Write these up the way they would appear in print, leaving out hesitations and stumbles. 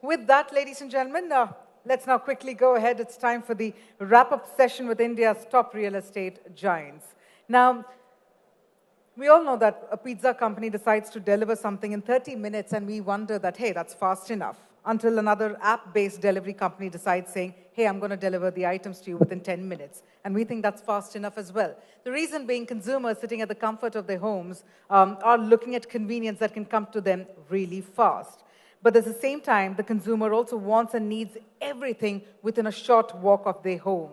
with that, ladies and gentlemen, let's now quickly go ahead. It's time for the wrap-up session with India's top real estate giants. Now, we all know that a pizza company decides to deliver something in 30 minutes and we wonder that, hey, that's fast enough. Until another app-based delivery company decides saying, hey, I'm going to deliver the items to you within 10 minutes. And we think that's fast enough as well. The reason being consumers sitting at the comfort of their homes are looking at convenience that can come to them really fast. But at the same time, the consumer also wants and needs everything within a short walk of their home,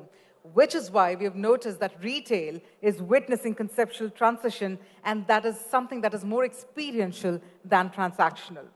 which is why we have noticed that retail is witnessing conceptual transition, and that is something that is more experiential than transactional.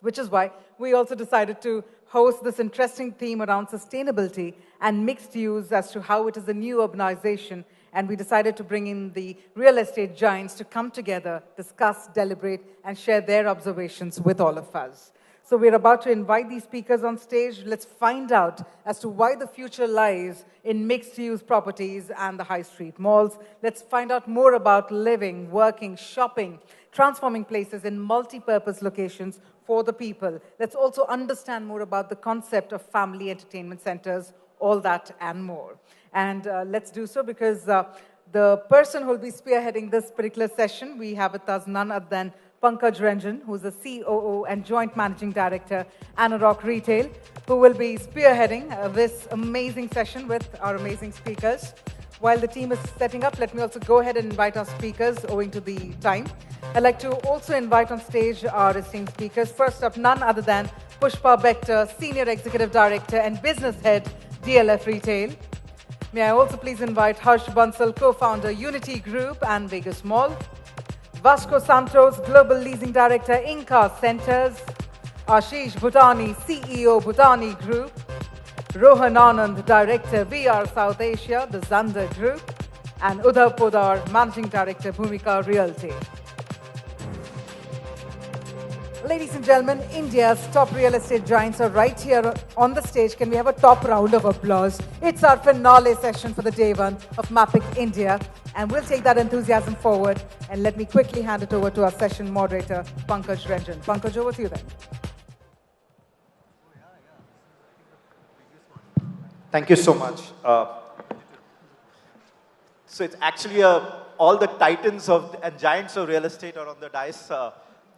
Which is why we also decided to host this interesting theme around sustainability and mixed use as to how it is a new urbanization. And we decided to bring in the real estate giants to come together, discuss, deliberate, and share their observations with all of us. So we're about to invite these speakers on stage. Let's find out as to why the future lies in mixed-use properties and the high street malls. Let's find out more about living, working, shopping, transforming places in multi-purpose locations for the people. Let's also understand more about the concept of family entertainment centers, all that and more. And let's do so because the person who will be spearheading this particular session, we have with us none other than Pankaj Ranjan, who's the COO and Joint Managing Director, Anurag Retail, who will be spearheading this amazing session with our amazing speakers. While the team is setting up, let me also go ahead and invite our speakers owing to the time. I'd like to also invite on stage our esteemed speakers. First up, none other than Pushpa Bector, Senior Executive Director and Business Head, DLF Retail. May I also please invite Harsh Bansal, Co-Founder, Unity Group and Vegas Mall. Vasco Santos, Global Leasing Director, Inca Centers. Ashish Bhutani, CEO, Bhutani Group. Rohan Anand, Director, VR South Asia, the Zander Group. And Uddhav Podar, Managing Director, Bhumika Realty. Ladies and gentlemen, India's top real estate giants are right here on the stage. Can we have a top round of applause? It's our finale session for the day one of Mapping India. And we'll take that enthusiasm forward. And let me quickly hand it over to our session moderator, Pankaj Ranjan. Pankaj, over to you then. Thank you so much. So it's actually all the titans and giants of real estate are on the dais.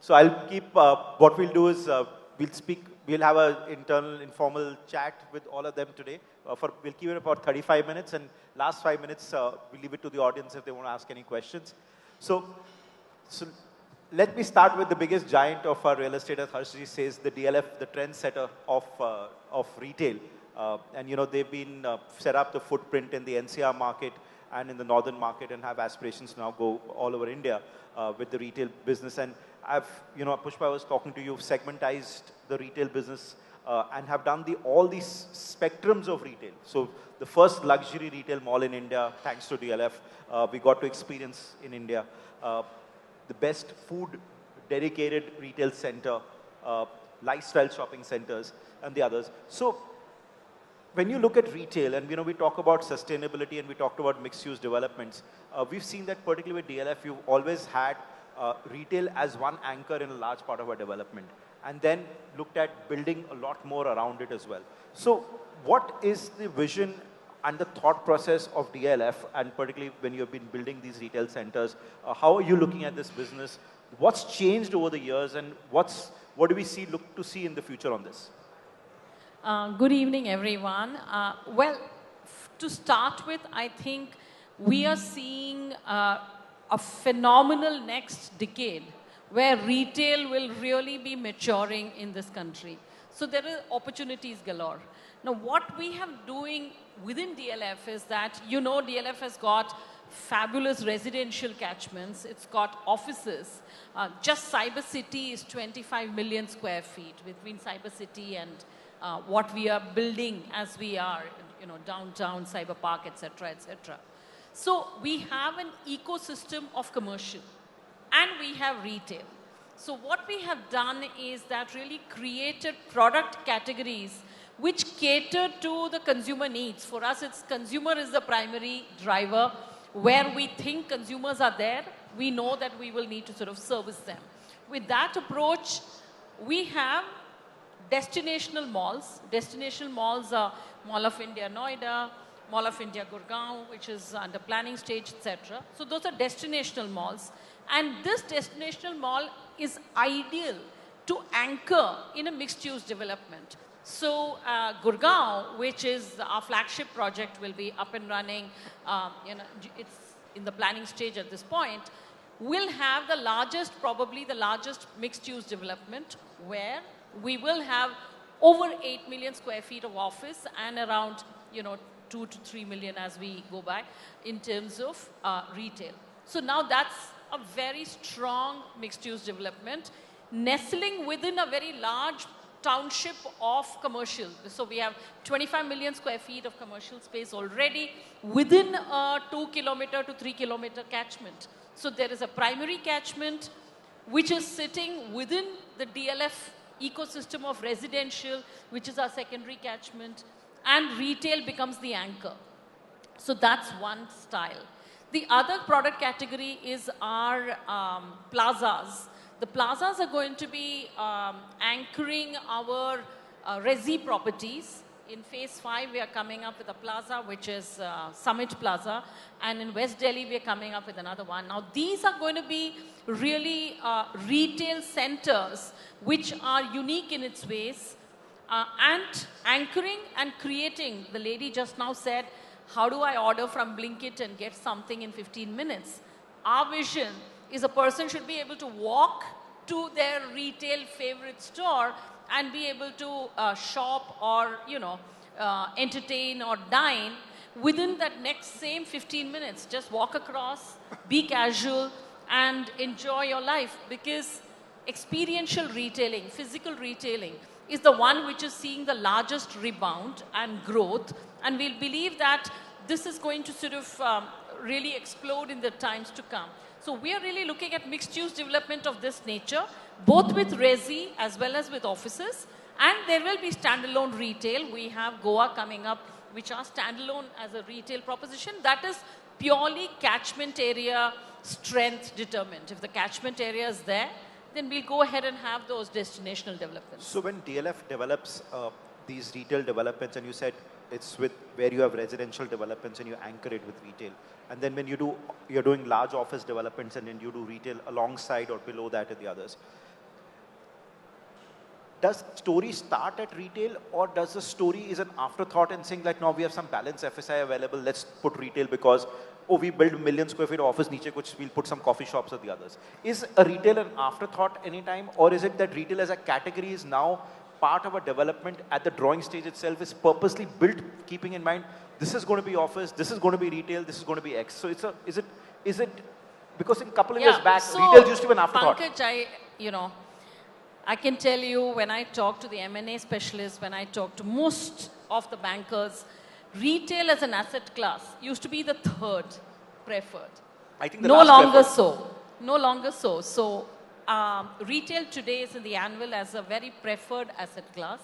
So I'll keep, what we'll do is we'll have an internal informal chat with all of them today. We'll keep it about 35 minutes, and last 5 minutes, we'll leave it to the audience if they want to ask any questions. So let me start with the biggest giant of our real estate, as Harshji says, the DLF, the trendsetter of retail. And they've been set up the footprint in the NCR market and in the northern market and have aspirations to now go all over India with the retail business. And Pushpa, I was talking to you, segmentized the retail business and have done all these spectrums of retail. So the first luxury retail mall in India, thanks to DLF, we got to experience in India. The best food dedicated retail center, lifestyle shopping centers, and the others. So when you look at retail, and we talk about sustainability and we talked about mixed-use developments, we've seen that particularly with DLF, you've always had retail as one anchor in a large part of our development, and then looked at building a lot more around it as well. So what is the vision and the thought process of DLF, and particularly when you've been building these retail centers, how are you looking at this business? What's changed over the years, and what do we look to see in the future on this? Good evening, everyone. Well, to start with, I think we are seeing a phenomenal next decade where retail will really be maturing in this country. So there are opportunities galore. Now, what we have doing within DLF is that, DLF has got fabulous residential catchments. It's got offices. Just Cyber City is 25 million square feet between Cyber City and what we are building as we are, downtown, Cyber Park, etc., etc. So we have an ecosystem of commercial and we have retail. So what we have done is that really created product categories which cater to the consumer needs. For us, consumer is the primary driver. Where we think consumers are there, we know that we will need to sort of service them. With that approach, we have destinational malls. Destinational malls are Mall of India, Noida, Mall of India, Gurgaon, which is under planning stage, etc. So those are destinational malls. And this destinational mall is ideal to anchor in a mixed-use development. So Gurgaon, which is our flagship project, will be up and running. It's in the planning stage at this point. Will have the largest, probably the largest mixed-use development, where we will have over 8 million square feet of office and around, 2 to 3 million as we go by in terms of retail. So now that's a very strong mixed-use development, nestling within a very large township of commercial. So we have 25 million square feet of commercial space already within a 2 kilometer to 3 kilometer catchment. So there is a primary catchment which is sitting within the DLF ecosystem of residential, which is our secondary catchment, and retail becomes the anchor. So that's one style. The other product category is our plazas. The plazas are going to be anchoring our resi properties. In phase 5, we are coming up with a plaza, which is Summit Plaza. And in West Delhi, we are coming up with another one. Now, these are going to be really retail centers, which are unique in its ways, and anchoring and creating. The lady just now said, how do I order from Blinkit and get something in 15 minutes? Our vision is a person should be able to walk to their retail favorite store and be able to shop or, entertain or dine within that next same 15 minutes. Just walk across, be casual, and enjoy your life, because experiential retailing, physical retailing, is the one which is seeing the largest rebound and growth. And we'll believe that this is going to sort of really explode in the times to come. So we are really looking at mixed-use development of this nature, both with resi as well as with offices. And there will be standalone retail. We have Goa coming up, which are standalone as a retail proposition. That is purely catchment area strength determined. If the catchment area is there, then we'll go ahead and have those destinational developments. So when DLF develops these retail developments, and you said it's with where you have residential developments and you anchor it with retail, and then when you're doing large office developments and then you do retail alongside or below that at the others, does story start at retail, or does the story is an afterthought and saying like, no, we have some balance FSI available, let's put retail because, oh, we build 1 million square feet of office, niche kuch, we'll put some coffee shops at the others. Is a retail an afterthought anytime, or is it that retail as a category is now part of a development at the drawing stage itself, is purposely built keeping in mind, this is going to be office, this is going to be retail, this is going to be X. So is it, because in a couple of years back, retail used to be an afterthought. Pankaj, I can tell you, when I talk to the M&A specialists, when I talk to most of the bankers, retail as an asset class used to be the third preferred. I think no longer so. No longer so. So retail today is in the annual as a very preferred asset class.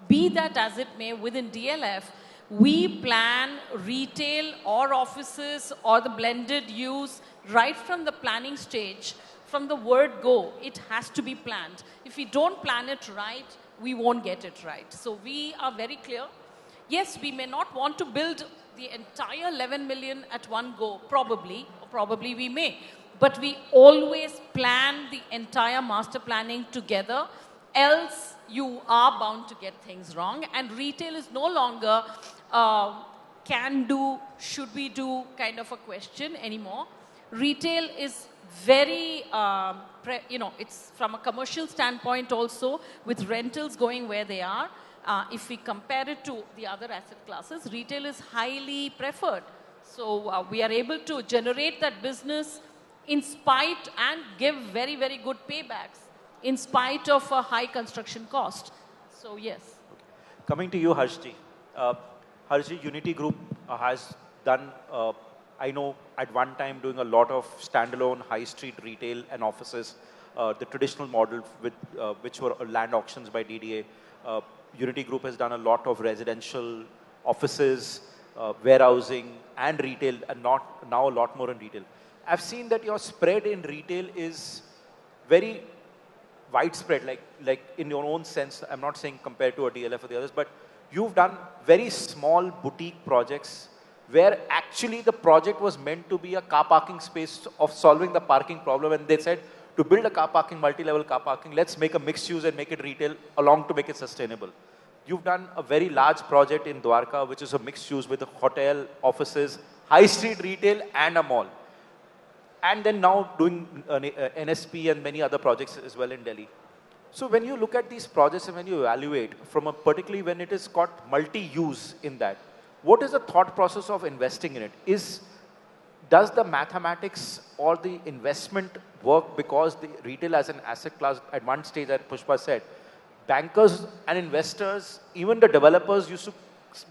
Be that as it may, within DLF, we plan retail or offices or the blended use right from the planning stage. From the word go, it has to be planned. If we don't plan it right, we won't get it right. So we are very clear. Yes, we may not want to build the entire 11 million at one go, probably, or probably we may. But we always plan the entire master planning together, else you are bound to get things wrong. And retail is no longer can do, should we do kind of a question anymore. Retail is very, it's from a commercial standpoint also, with rentals going where they are. If we compare it to the other asset classes, retail is highly preferred. So we are able to generate that business in spite and give very, very good paybacks in spite of a high construction cost. So yes. Okay. Coming to you, Harshji. Harshji, Unity Group has done, I know at one time doing a lot of standalone high street retail and offices, the traditional model with, which were land auctions by DDA. Unity Group has done a lot of residential offices, warehousing and retail, and now a lot more in retail. I've seen that your spread in retail is very widespread, like in your own sense, I'm not saying compared to a DLF or the others, but you've done very small boutique projects where actually the project was meant to be a car parking space of solving the parking problem, and they said, to build a car parking, multi-level car parking, let's make a mixed use and make it retail along to make it sustainable. You've done a very large project in Dwarka, which is a mixed use with a hotel, offices, high street retail, and a mall. And then now doing NSP and many other projects as well in Delhi. So when you look at these projects and when you evaluate from a particularly when it is got multi-use in that, what is the thought process of investing in it? Does the mathematics or the investment work because the retail as an asset class at one stage, as Pushpa said, bankers and investors, even the developers used to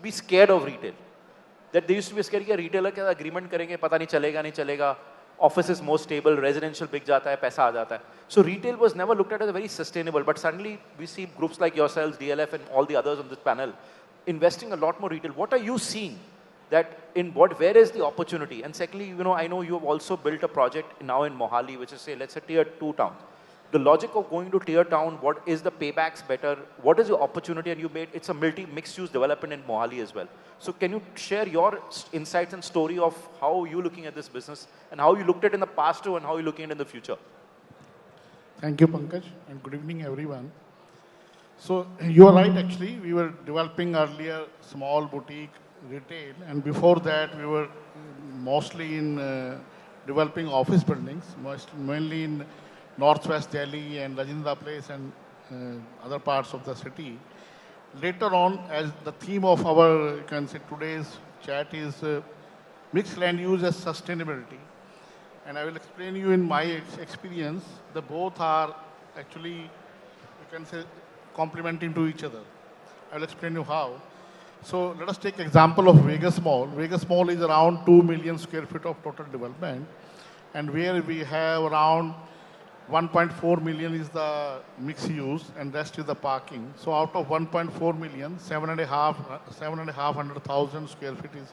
be scared of retail. That they used to be scared that retailer के agreement करेंगे, पता नहीं चलेगा नहीं चलेगा, office is more stable, residential बिक जाता है, पैसा आ जाता है. So retail was never looked at as very sustainable, but suddenly we see groups like yourselves, DLF and all the others on this panel, investing a lot more retail. What are you seeing? That where is the opportunity? And secondly, I know you have also built a project now in Mohali, which is let's say tier 2 town. The logic of going to tier town, what is the paybacks better? What is your opportunity? And it's a mixed use development in Mohali as well. So can you share your insights and story of how you're looking at this business and how you looked at it in the past too and how you're looking at it in the future? Thank you, Pankaj, and good evening, everyone. So you are right, actually. We were developing earlier small boutique retail, and before that we were mostly in developing office buildings, mainly in Northwest Delhi and Rajendra Place and other parts of the city. Later on, as the theme of our, you can say, today's chat is mixed land use as sustainability. And I will explain you in my experience, the both are actually, you can say, complementing to each other. I will explain you how. So let us take example of Vegas Mall. Vegas Mall is around 2 million square feet of total development, and where we have around 1.4 million is the mixed use and rest is the parking. So out of 1.4 million, 7,500,000 square feet is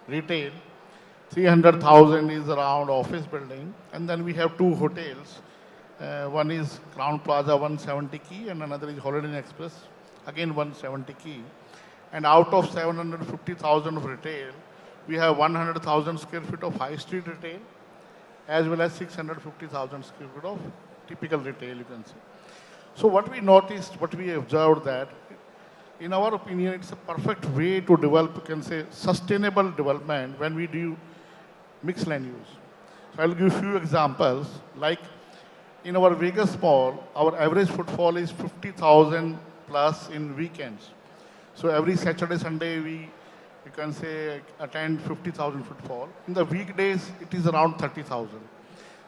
retail, 300,000 is around office building, and then we have two hotels. One is Crown Plaza 170 key and another is Holiday Inn Express, again 170 key. And out of 750,000 of retail, we have 100,000 square feet of high street retail, as well as 650,000 square feet of typical retail, you can say. So what we noticed, what we observed that, in our opinion, it's a perfect way to develop, you can say, sustainable development when we do mixed land use. So I'll give you a few examples. Like in our Vegas Mall, our average footfall is 50,000 plus in weekends. So every Saturday, Sunday, we, you can say, attend 50,000 footfall. In the weekdays, it is around 30,000.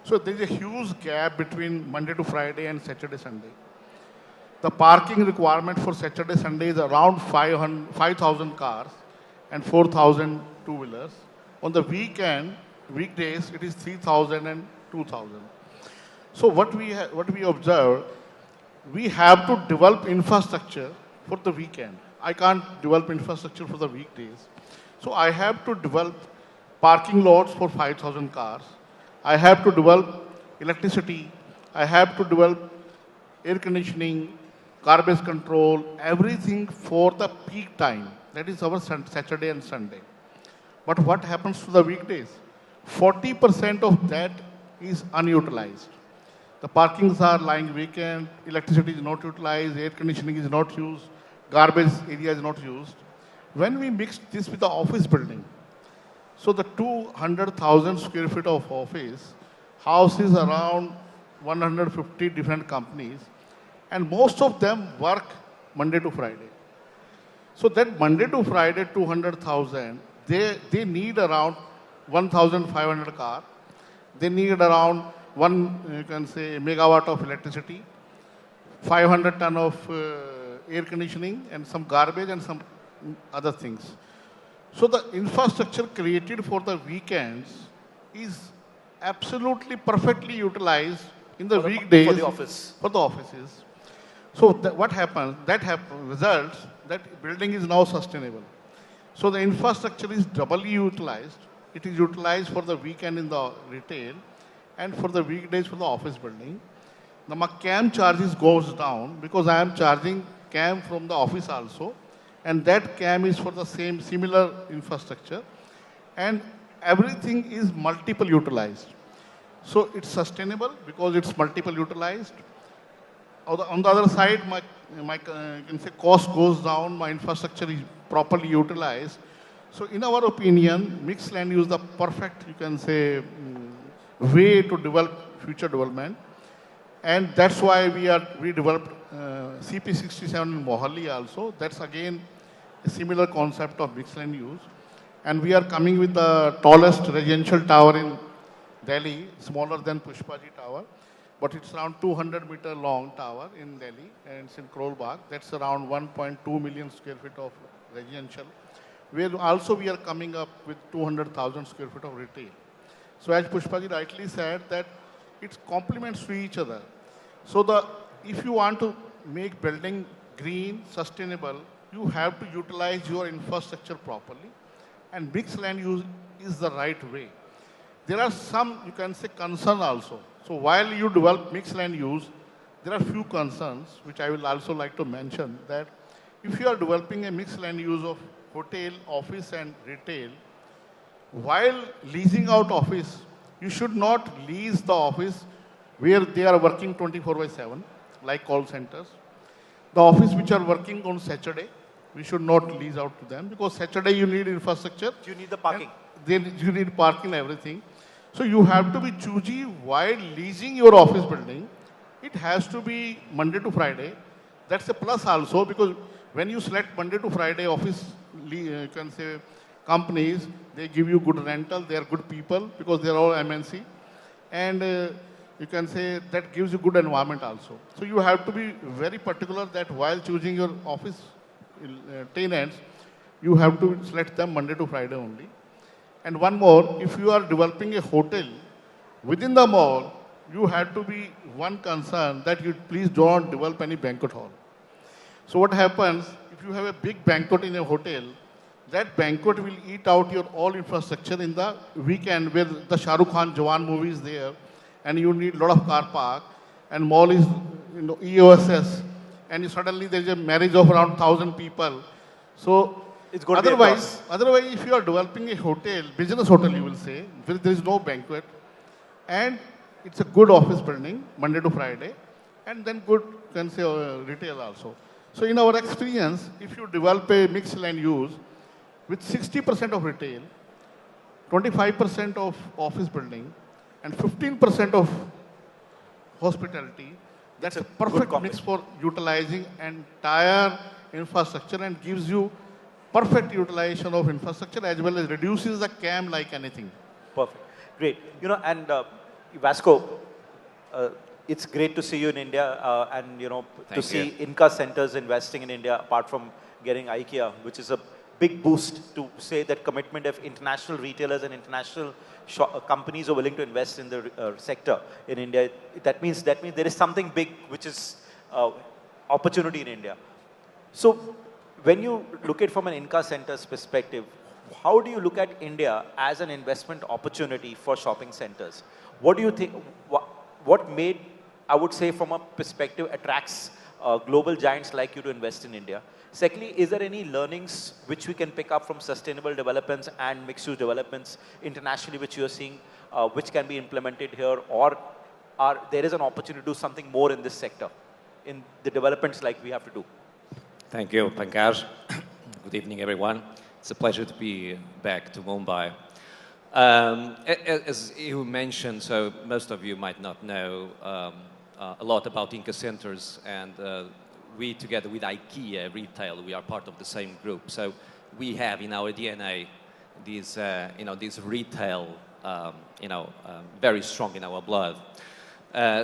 So there is a huge gap between Monday to Friday and Saturday, Sunday. The parking requirement for Saturday, Sunday is around 5,000 cars and 4,000 two-wheelers. On the weekdays, it is 3,000 and 2,000. So what we observe, we have to develop infrastructure for the weekend. I can't develop infrastructure for the weekdays. So I have to develop parking lots for 5,000 cars. I have to develop electricity. I have to develop air conditioning, garbage control, everything for the peak time. That is our Saturday and Sunday. But what happens to the weekdays? 40% of that is unutilized. The parkings are lying vacant, electricity is not utilized, air conditioning is not used, garbage area is not used. When we mix this with the office building, so the 200,000 square feet of office houses around 150 different companies, and most of them work Monday to Friday. So that Monday to Friday, 200,000, they need around 1,500 cars. They need around you can say, megawatt of electricity, 500 ton of air conditioning, and some garbage and some other things. So the infrastructure created for the weekends is absolutely perfectly utilized in the weekdays for the office. For the offices. So what happens? Results that building is now sustainable. So the infrastructure is doubly utilized. It is utilized for the weekend in the retail and for the weekdays for the office building. now my CAM charges goes down because I am charging CAM from the office also, and that CAM is for the same similar infrastructure, and everything is multiple utilized. So it's sustainable because it's multiple utilized. On the other side, you can say cost goes down, my infrastructure is properly utilized. So in our opinion, mixed land use the perfect, you can say, way to develop future development. And that's why we developed CP67 in Mohali also. That's again a similar concept of mixed land use. And we are coming with the tallest residential tower in Delhi, smaller than Pushpaji Tower. But it's around 200-meter long tower in Delhi, and it's in Karol Bagh. That's around 1.2 million square feet of residential. Where also we are coming up with 200,000 square feet of retail. So as Pushpaji rightly said, that it complements to each other. So if you want to make building green, sustainable, you have to utilize your infrastructure properly. And mixed land use is the right way. There are some, you can say, concerns also. So while you develop mixed land use, there are few concerns, which I will also like to mention, that if you are developing a mixed land use of hotel, office, and retail, while leasing out office, you should not lease the office where they are working 24/7, like call centers. The office which are working on Saturday, we should not lease out to them, because Saturday you need infrastructure. You need the parking. Then you need parking and everything. So you have to be choosy while leasing your office building. It has to be Monday to Friday. That's a plus also, because when you select Monday to Friday office, you can say companies, they give you good rental, they are good people because they are all MNC. And you can say that gives you good environment also. So you have to be very particular that while choosing your office tenants, you have to select them Monday to Friday only. And one more, if you are developing a hotel within the mall, you have to be one concern that you please don't develop any banquet hall. So what happens, if you have a big banquet in a hotel, that banquet will eat out your all infrastructure in the weekend where the Shah Rukh Khan Jawan movie is there, and you need a lot of car park, and mall is EOSS, and suddenly there's a marriage of around 1,000 people. So it's going otherwise, if you are developing a hotel, business hotel you will say, where there is no banquet, and it's a good office building, Monday to Friday, and then good, can say, retail also. So in our experience, if you develop a mixed land use with 60% of retail, 25% of office building, and 15% of hospitality, that's a perfect mix for utilizing entire infrastructure and gives you perfect utilization of infrastructure as well as reduces the CAM like anything. Perfect. Great. And Vasco, it's great to see you in India and, to see Inca centers investing in India apart from getting IKEA, which is a big boost to say that commitment of international retailers and international companies are willing to invest in the sector in India. That means there is something big which is opportunity in India. So when you look at it from an Inca center's perspective, how do you look at India as an investment opportunity for shopping centers? What do you think, what made, I would say from a perspective, attracts global giants like you to invest in India? Secondly, is there any learnings which we can pick up from sustainable developments and mixed-use developments internationally which you are seeing, which can be implemented here, or there is an opportunity to do something more in this sector, in the developments like we have to do? Thank you, Pankaj. Good evening, everyone. It's a pleasure to be back to Mumbai. As you mentioned, so most of you might not know a lot about Inca centers, and we, together with IKEA Retail, we are part of the same group. So we have in our DNA these, these retail, very strong in our blood.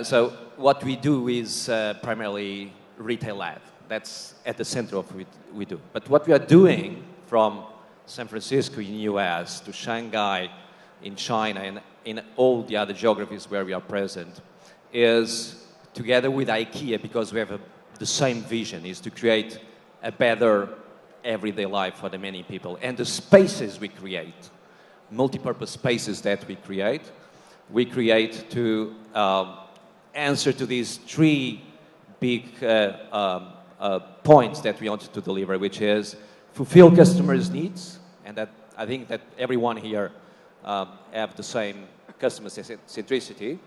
So what we do is primarily retail lab. That's at the center of what we do. But what we are doing from San Francisco in the US to Shanghai in China and in all the other geographies where we are present is, together with IKEA, because we have the same vision, is to create a better everyday life for the many people. And the spaces we create, multi-purpose spaces that we create to answer to these three big points that we wanted to deliver, which is fulfill customers' needs, and that I think that everyone here have the same customer centricity.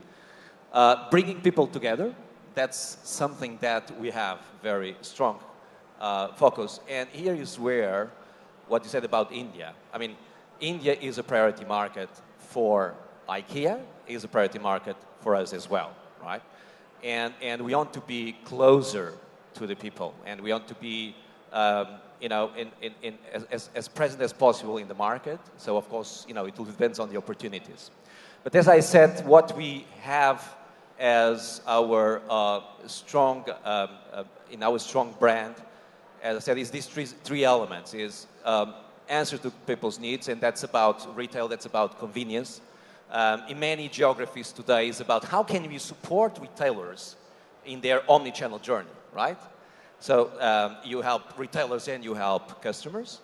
Bringing people together, that's something that we have very strong focus. And here is where what you said about India. I mean, India is a priority market for IKEA, is a priority market for us as well, right? And we want to be closer to the people, and we want to be, you know, as present as possible in the market. So of course, you know, it will depend on the opportunities. But as I said, what we have as our strong, in our strong brand, as I said, is these three elements, is answer to people's needs, and that's about retail, that's about convenience. In many geographies today is about how can we support retailers in their omni-channel journey, right? So you help retailers and you help customers.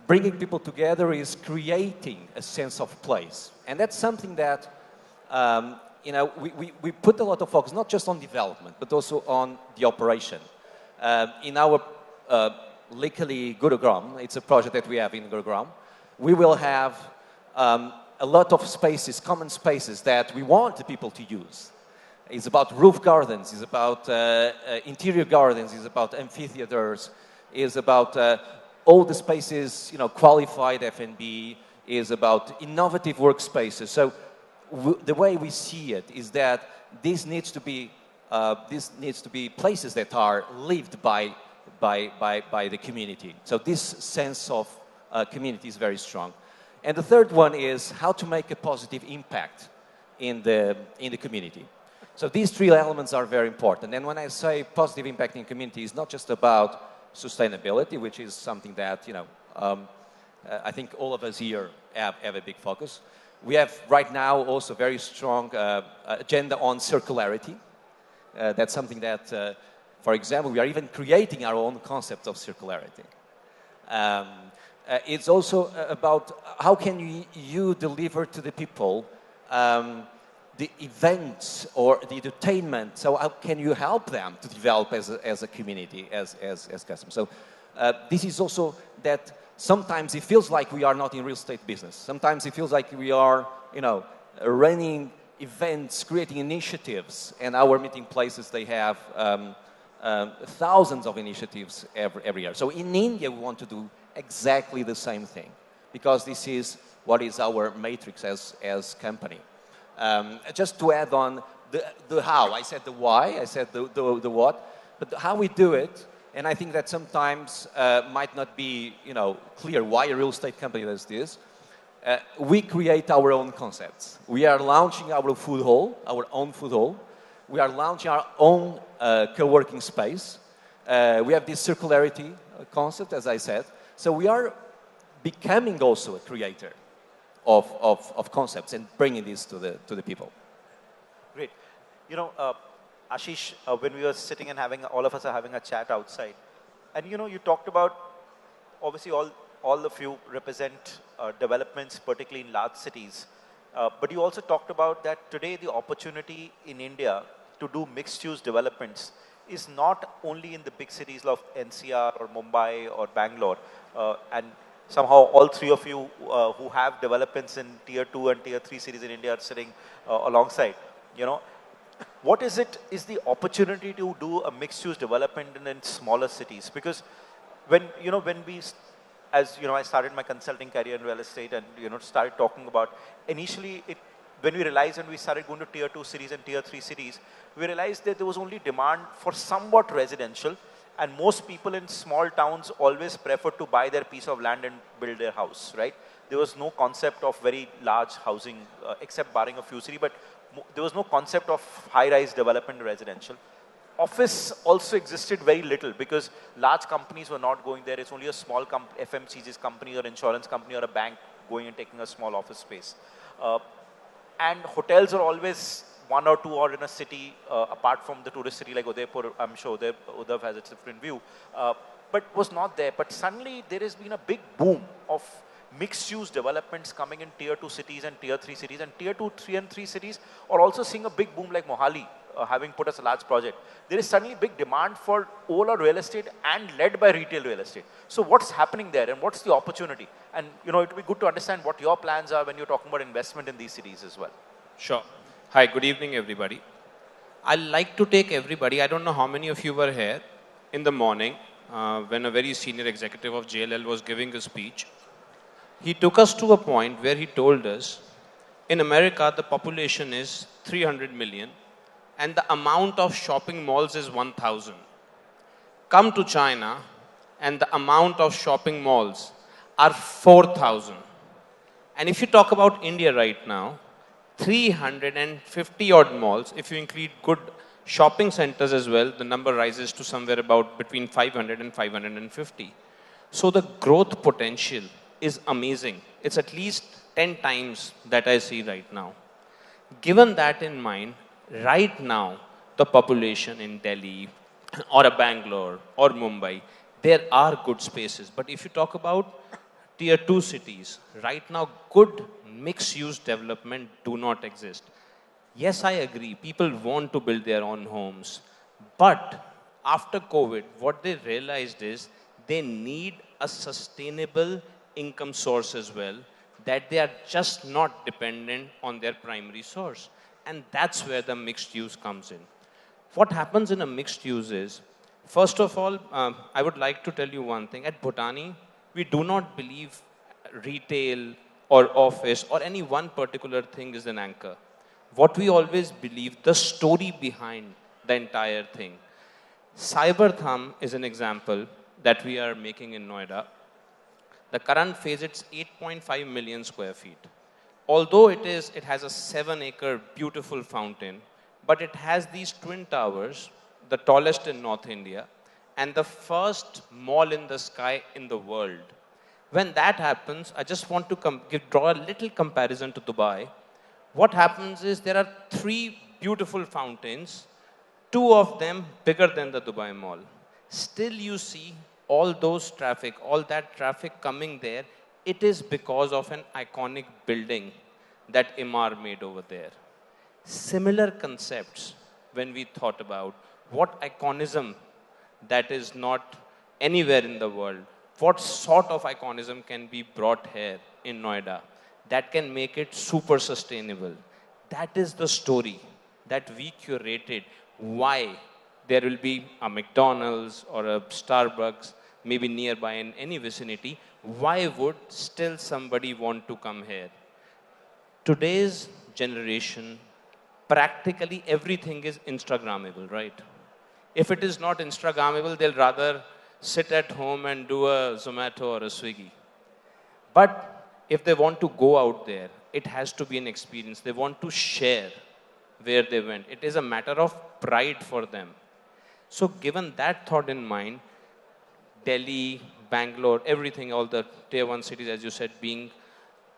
Bringing people together is creating a sense of place. And that's something that, you know, we put a lot of focus, not just on development, but also on the operation. In our Likali Gurugram, it's a project that we have in Gurugram, we will have a lot of spaces, common spaces that we want the people to use. It's about roof gardens, it's about interior gardens, it's about amphitheaters, it's about all the spaces, you know, qualified F&B, is about innovative workspaces. So the way we see it is that this needs to be places that are lived by the community. So this sense of community is very strong. And the third one is how to make a positive impact in the community. So these three elements are very important. And when I say positive impact in community, it's not just about sustainability, which is something that, you know, I think all of us here have a big focus. We have right now also very strong agenda on circularity. That's something that, for example, we are even creating our own concept of circularity. It's also about how can you deliver to the people the events or the entertainment. So how can you help them to develop as a community, as customers? So this is also that sometimes it feels like we are not in real estate business. Sometimes it feels like we are, you know, running events, creating initiatives, and our meeting places, they have thousands of initiatives every year. So in India, we want to do exactly the same thing, because this is what is our matrix as company. Just to add on the how, I said the why, I said the what, but how we do it, and I think that sometimes might not be, you know, clear why a real estate company does this. We create our own concepts. We are launching our food hall, our own food hall. We are launching our own co-working space. We have this circularity concept, as I said. So we are becoming also a creator of concepts and bringing this to the people. Great. You know, Ashish, when we were sitting and all of us are having a chat outside, and you know, you talked about, obviously all of you represent developments, particularly in large cities, but you also talked about that today the opportunity in India to do mixed-use developments is not only in the big cities of NCR or Mumbai or Bangalore, and somehow all three of you who have developments in tier 2 and tier 3 cities in India are sitting alongside. You know, what is the opportunity to do a mixed-use development in smaller cities? Because when we, as you know, I started my consulting career in real estate and, you know, started talking about, initially when we realized, when we started going to tier 2 cities and tier 3 cities, we realized that there was only demand for somewhat residential, and most people in small towns always preferred to buy their piece of land and build their house, right? There was no concept of very large housing, except barring a few cities, but there was no concept of high-rise development residential. Office also existed very little because large companies were not going there. It's only a small FMCG's company or insurance company or a bank going and taking a small office space. And hotels are always one or two or in a city, apart from the tourist city like Udaipur. I'm sure Udav has a different view, but was not there. But suddenly there has been a big boom of mixed-use developments coming in tier 2 cities and tier 3 cities, and tier 2, 3 and 3 cities are also seeing a big boom like Mohali, having put us a large project. There is suddenly big demand for overall real estate and led by retail real estate. So what's happening there and what's the opportunity? And it would be good to understand what your plans are when you're talking about investment in these cities as well. Sure. Hi, good evening, everybody. I'd like to take everybody, I don't know how many of you were here in the morning when a very senior executive of JLL was giving a speech. He took us to a point where he told us, in America, the population is 300 million and the amount of shopping malls is 1,000. Come to China and the amount of shopping malls are 4,000. And if you talk about India right now, 350 odd malls, if you include good shopping centers as well, the number rises to somewhere about between 500 and 550. So the growth potential is amazing. It's at least 10 times that I see right now. Given that in mind, right now, the population in Delhi or a Bangalore or Mumbai, there are good spaces. But if you talk about tier 2 cities, right now, good mixed-use development do not exist. Yes, I agree. People want to build their own homes. But after COVID, what they realized is they need a sustainable income source as well, that they are just not dependent on their primary source. And that's where the mixed use comes in. What happens in a mixed use is, first of all, I would like to tell you one thing. At Bhutani, we do not believe retail or office or any one particular thing is an anchor. What we always believe, the story behind the entire thing. Cybertham is an example that we are making in Noida. The current phase, it's 8.5 million square feet. Although it has a 7-acre beautiful fountain, but it has these twin towers, the tallest in North India, and the first mall in the sky in the world. When that happens, I just want to draw a little comparison to Dubai. What happens is there are 3 beautiful fountains, 2 of them bigger than the Dubai Mall. Still you see all that traffic coming there, it is because of an iconic building that Imar made over there. Similar concepts when we thought about what iconism that is not anywhere in the world, what sort of iconism can be brought here in Noida that can make it super sustainable. That is the story that we curated. Why there will be a McDonald's or a Starbucks maybe nearby in any vicinity. Why would still somebody want to come here? Today's generation, practically everything is Instagrammable, right? If it is not Instagrammable, they'll rather sit at home and do a Zomato or a Swiggy. But if they want to go out there, it has to be an experience. They want to share where they went. It is a matter of pride for them. So given that thought in mind, Delhi, Bangalore, everything, all the tier 1 cities, as you said, being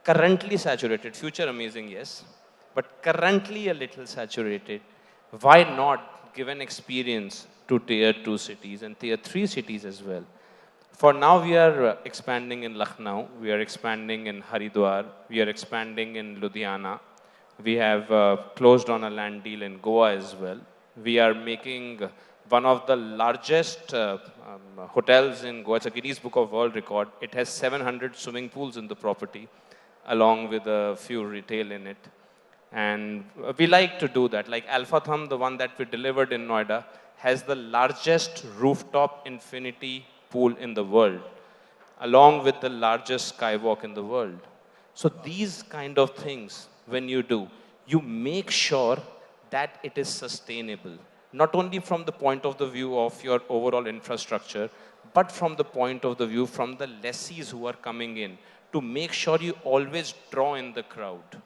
currently saturated, future amazing, yes, but currently a little saturated, why not give an experience to tier 2 cities and tier 3 cities as well? For now, we are expanding in Lucknow, we are expanding in Haridwar, we are expanding in Ludhiana, we have closed on a land deal in Goa as well. We are making one of the largest hotels in Goa. It's a Guinness Book of World Record. It has 700 swimming pools in the property, along with a few retail in it. And we like to do that. Like Alpha Thumb, the one that we delivered in Noida, has the largest rooftop infinity pool in the world, along with the largest skywalk in the world. So these kind of things, when you do, you make sure that it is sustainable. Not only from the point of the view of your overall infrastructure, but from the point of the view from the lessees who are coming in, to make sure you always draw in the crowd.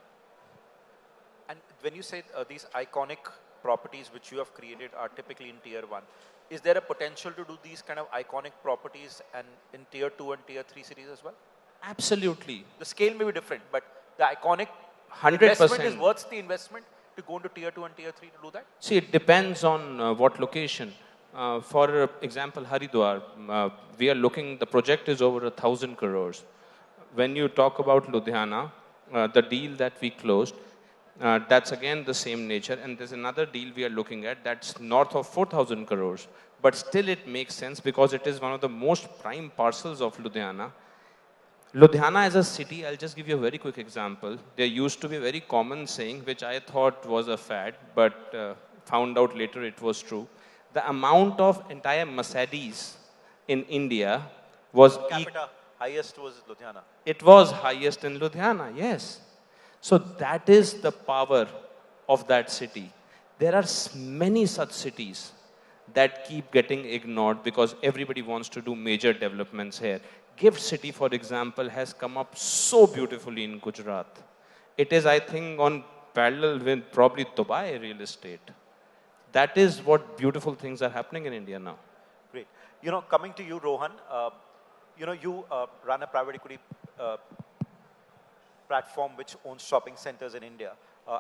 And when you say these iconic properties which you have created are typically in tier 1, is there a potential to do these kind of iconic properties and in tier 2 and tier 3 cities as well? Absolutely. The scale may be different, but the iconic 100%. investment is worth the investment to go into tier 2 and tier 3 to do that? See, it depends on what location. For example, Haridwar, we are looking, the project is over 1,000 crores. when you talk about Ludhiana, the deal that we closed, that's again the same nature. And there's another deal we are looking at that's north of 4,000 crores. But still it makes sense because it is one of the most prime parcels of Ludhiana. Ludhiana as a city, I'll just give you a very quick example. There used to be a very common saying, which I thought was a fad, but found out later it was true. The amount of entire Mercedes in India was Capita highest was Ludhiana. it was highest in Ludhiana, yes. So that is the power of that city. There are many such cities that keep getting ignored because everybody wants to do major developments here. Gift City, for example, has come up so beautifully in Gujarat. It is, I think, on parallel with probably Dubai real estate. That is what beautiful things are happening in India now. Great. You know, coming to you, Rohan, you know, you run a private equity platform which owns shopping centers in India.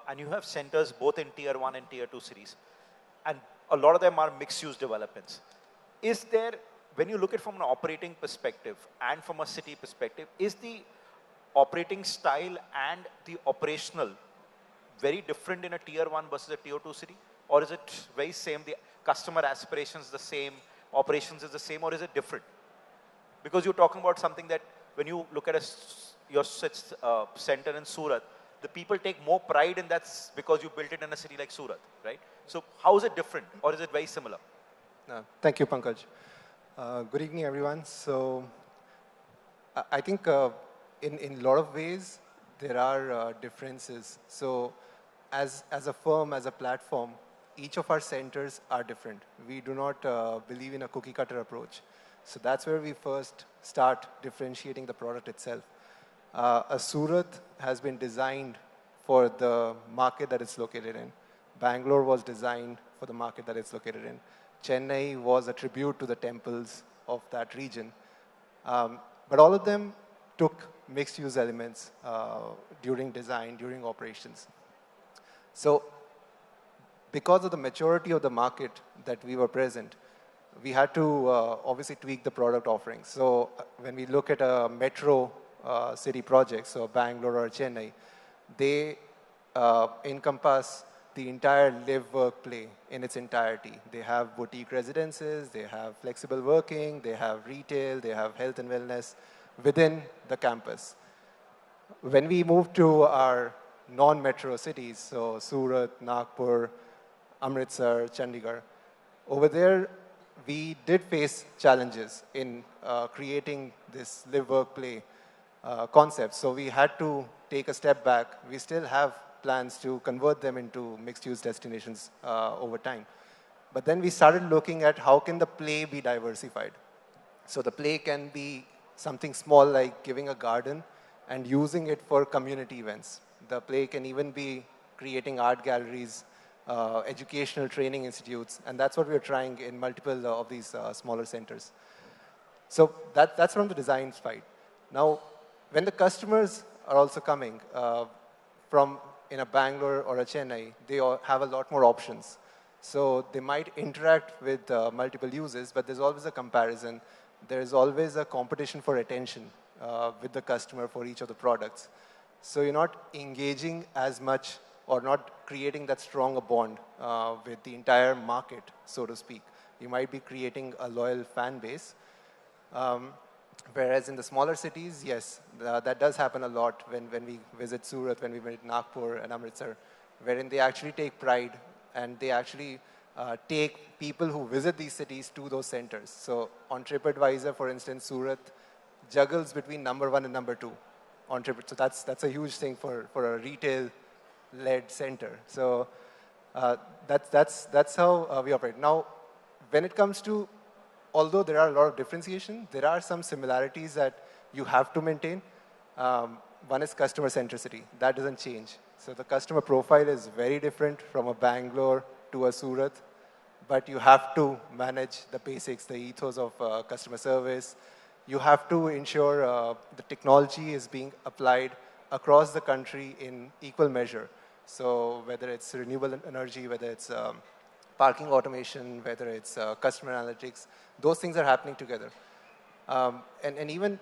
And you have centers both in tier 1 and tier 2 cities. And a lot of them are mixed-use developments. Is there, when you look at it from an operating perspective and from a city perspective, is the operating style and the operational very different in a tier 1 versus a tier 2 city? Or is it very same, the customer aspirations the same, operations is the same, or is it different? Because you're talking about something that when you look at your center in Surat, the people take more pride in that because you built it in a city like Surat, right? So how is it different, or is it very similar? Thank you, Pankaj. Good evening, everyone. So I think in a lot of ways, there are differences. So as a firm, as a platform, each of our centers are different. We do not believe in a cookie-cutter approach. So that's where we first start differentiating the product itself. A Surat has been designed for the market that it's located in. Bangalore was designed for the market that it's located in. Chennai was a tribute to the temples of that region. But all of them took mixed-use elements during design, during operations. So because of the maturity of the market that we were present, we had to obviously tweak the product offerings. So when we look at a metro city project, so Bangalore or Chennai, they encompass the entire live, work, play in its entirety. They have boutique residences, they have flexible working, they have retail, they have health and wellness within the campus. When we move to our non-metro cities, so Surat, Nagpur, Amritsar, Chandigarh, over there, we did face challenges in creating this live, work, play concept. So we had to take a step back. We still have plans to convert them into mixed-use destinations over time. But then we started looking at how can the play be diversified. So the play can be something small like giving a garden and using it for community events. The play can even be creating art galleries, educational training institutes, and that's what we're trying in multiple of these smaller centers. So that's from the design side. Now, when the customers are also coming from in a Bangalore or a Chennai, they all have a lot more options. So they might interact with multiple users, but there's always a comparison. There's always a competition for attention with the customer for each of the products. So you're not engaging as much or not creating that strong a bond with the entire market, so to speak. You might be creating a loyal fan base. Whereas in the smaller cities, yes, that does happen a lot when we visit Surat, when we visit Nagpur and Amritsar, wherein they actually take pride and they actually take people who visit these cities to those centers. So on TripAdvisor, for instance, Surat juggles between number 1 and number 2 on TripAdvisor. So that's a huge thing for a retail-led center. So that's how we operate. Now, when it comes to, although there are a lot of differentiation, there are some similarities that you have to maintain. One is customer centricity. That doesn't change. So the customer profile is very different from a Bangalore to a Surat, but you have to manage the basics, the ethos of customer service. You have to ensure the technology is being applied across the country in equal measure. So whether it's renewable energy, whether it's parking automation, whether it's customer analytics, those things are happening together. And even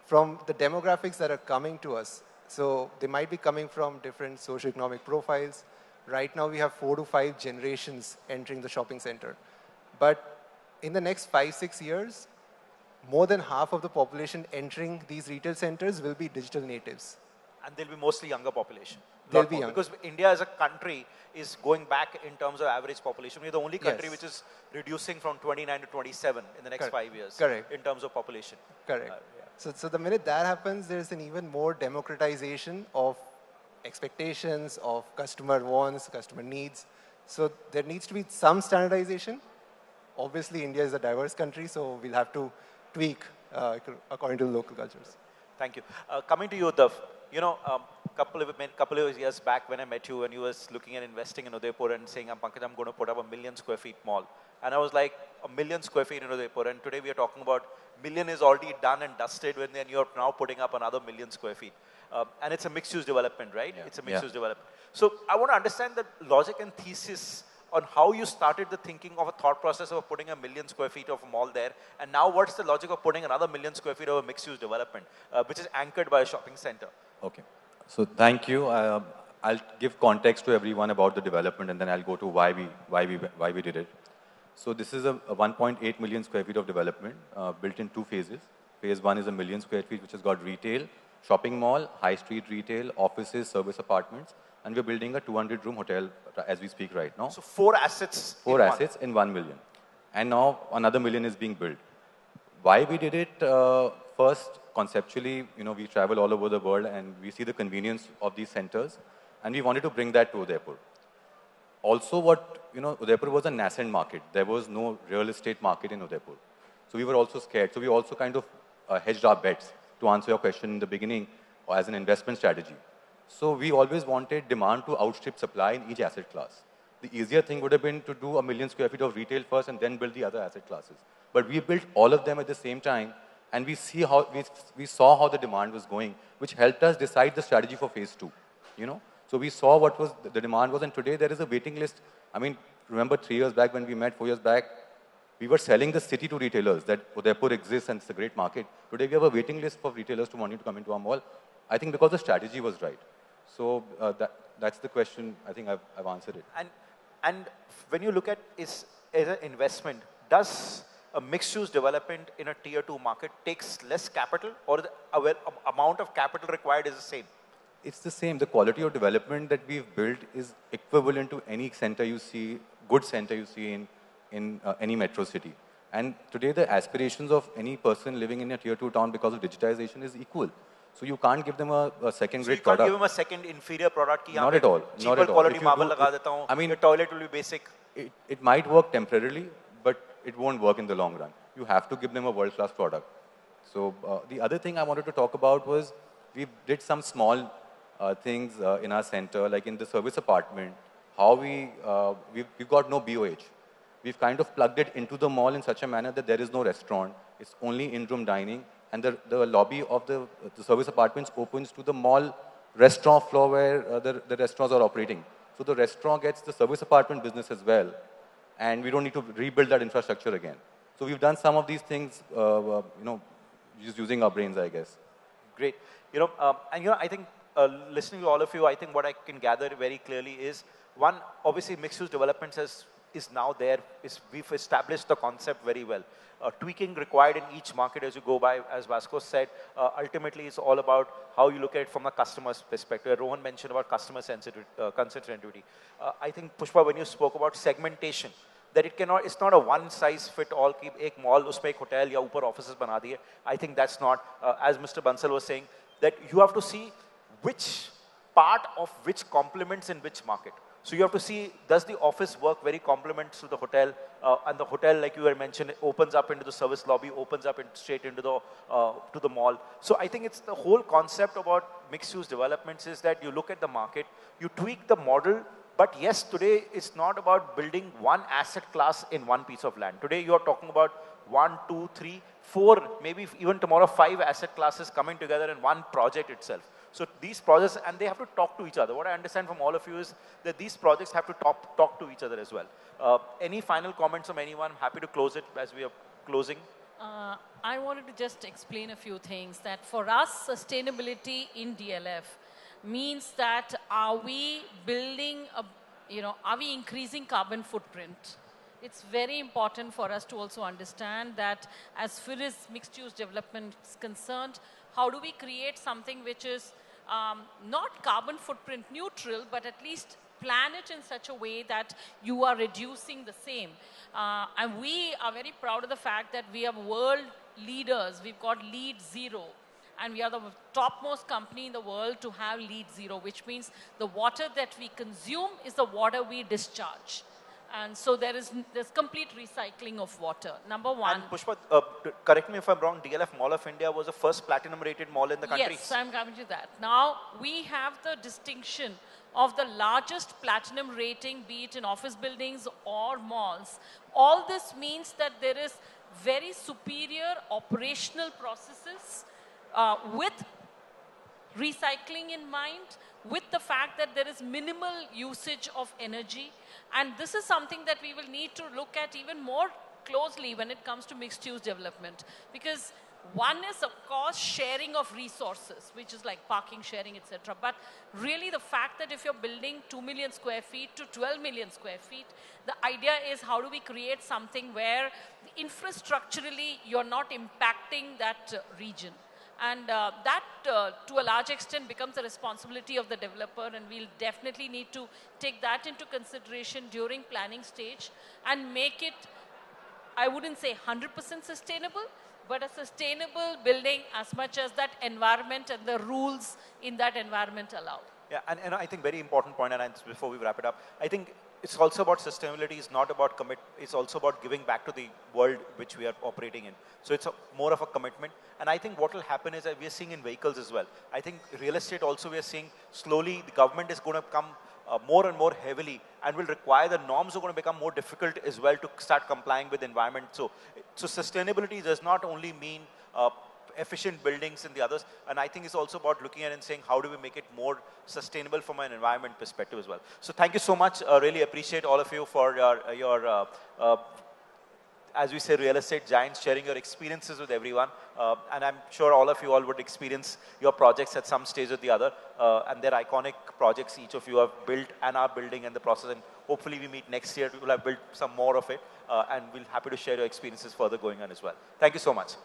from the demographics that are coming to us. So they might be coming from different socioeconomic profiles. Right now we have 4 to 5 generations entering the shopping center. But in the next 5, 6 years, more than half of the population entering these retail centers will be digital natives. And they'll be mostly younger population. They'll be young. Because India as a country is going back in terms of average population. We're the only country Yes. which is reducing from 29 to 27 in the next Correct. 5 years. Correct. In terms of population. Correct. Yeah. So the minute that happens, there's an even more democratization of expectations, of customer wants, customer needs. So there needs to be some standardization. Obviously, India is a diverse country, so we'll have to tweak according to the local cultures. Thank you. Coming to you, Dev, couple of years back when I met you and you was looking at investing in Udaipur and saying, Pankaj, I'm going to put up a 1 million square feet mall. And I was like, 1 million square feet in Udaipur. And today we are talking about million is already done and dusted, when then you're now putting up another 1 million square feet. And it's a mixed-use development, right? Yeah. It's a mixed-use development. So I want to understand the logic and thesis on how you started the thinking of a thought process of putting 1 million square feet of a mall there. And now what's the logic of putting another 1 million square feet of a mixed-use development, which is anchored by a shopping center? Okay. So thank you. I'll give context to everyone about the development, and then I'll go to why we did it. So this is a 1.8 million square feet of development built in 2 phases. Phase 1 is 1 million square feet, which has got retail, shopping mall, high street retail, offices, service apartments, and we're building a 200-room hotel as we speak right now. So 4 assets. 4 assets in 1 million. And now another 1 million is being built. Why we did it? First, conceptually, we travel all over the world and we see the convenience of these centers, and we wanted to bring that to Udaipur. Also, Udaipur was a nascent market. There was no real estate market in Udaipur. So we were also scared. So we also kind of hedged our bets, to answer your question in the beginning, as an investment strategy. So we always wanted demand to outstrip supply in each asset class. The easier thing would have been to do 1 million square feet of retail first and then build the other asset classes. But we built all of them at the same time, and we saw how the demand was going, which helped us decide the strategy for phase 2. So we saw what was the demand was, and today there is a waiting list. I mean, remember 3 years back when we met, 4 years back, we were selling the city to retailers that Udaipur exists and it's a great market. Today we have a waiting list for retailers to wanting to come into our mall. I think because the strategy was right. So that's the question. I think I've answered it. And when you look at as an investment, does a mixed-use development in a tier 2 market takes less capital, or the amount of capital required is the same? It's the same. The quality of development that we've built is equivalent to any center you see, good center you see in any metro city. And today the aspirations of any person living in a tier 2 town because of digitization is equal. So you can't give them a second-grade product. So you can't give them a second inferior product? Not at all. Cheaper quality marble laga deta hu. I mean, your toilet will be basic. It might work temporarily, but it won't work in the long run. You have to give them a world-class product. So the other thing I wanted to talk about was we did some small things in our center, like in the service apartment, how we've got no BOH. We've kind of plugged it into the mall in such a manner that there is no restaurant. It's only in-room dining, and the lobby of the service apartments opens to the mall restaurant floor where the restaurants are operating. So the restaurant gets the service apartment business as well, and we don't need to rebuild that infrastructure again. So we've done some of these things, just using our brains, I guess. Great. I think listening to all of you, I think what I can gather very clearly is, one, obviously mixed-use developments is now there. We've established the concept very well. Tweaking required in each market as you go by, as Vasco said, ultimately it's all about how you look at it from the customer's perspective. Rohan mentioned about customer sensitivity. I think, Pushpa, when you spoke about segmentation, that it's not a one-size-fit-all, ki ek mall, usme ek hotel ya upar offices bana diye. I think that's not, as Mr. Bansal was saying, that you have to see which part of which complements in which market. So you have to see, does the office work very complements to the hotel, and the hotel, like you had mentioned, opens up into the service lobby, opens up straight into the mall. So I think it's the whole concept about mixed-use developments is that you look at the market, you tweak the model, but yes, today it's not about building one asset class in one piece of land. Today you are talking about 1, 2, 3, 4, maybe even tomorrow 5 asset classes coming together in one project itself. So these projects, and they have to talk to each other. What I understand from all of you is that these projects have to talk to each other as well. Any final comments from anyone? I'm happy to close it as we are closing. I wanted to just explain a few things. That for us, sustainability in DLF means that are we building a, are we increasing carbon footprint? It's very important for us to also understand that as far as mixed-use development is concerned, how do we create something which is not carbon footprint neutral, but at least plan it in such a way that you are reducing the same. And we are very proud of the fact that we are world leaders. We've got LEED Zero. And we are the topmost company in the world to have LEED Zero, which means the water that we consume is the water we discharge. And so there's complete recycling of water, number one. And Pushpa, correct me if I'm wrong, DLF Mall of India was the first platinum rated mall in the country. Yes, I'm coming to that. Now, we have the distinction of the largest platinum rating, be it in office buildings or malls. All this means that there is very superior operational processes with recycling in mind, with the fact that there is minimal usage of energy. And this is something that we will need to look at even more closely when it comes to mixed-use development. Because one is, of course, sharing of resources, which is like parking, sharing, etc. But really the fact that if you're building 2 million square feet to 12 million square feet, the idea is how do we create something where infrastructurally you're not impacting that region. And that, to a large extent, becomes the responsibility of the developer, and we'll definitely need to take that into consideration during planning stage and make it, I wouldn't say 100% sustainable, but a sustainable building as much as that environment and the rules in that environment allow. Yeah, and I think very important point, and before we wrap it up, I think it's also about sustainability. It's not about it's also about giving back to the world which we are operating in. So it's more of a commitment. And I think what will happen is that we are seeing in vehicles as well. I think real estate also we are seeing slowly the government is going to come more and more heavily and will require the norms are going to become more difficult as well to start complying with the environment. So sustainability does not only mean efficient buildings and the others, and I think it's also about looking at it and saying how do we make it more sustainable from an environment perspective as well. So thank you so much. Really appreciate all of you for your as we say, real estate giants, sharing your experiences with everyone. And I'm sure all of you all would experience your projects at some stage or the other. And they're iconic projects each of you have built and are building in the process. And hopefully we meet next year. We will have built some more of it. And we'll happy to share your experiences further going on as well. Thank you so much.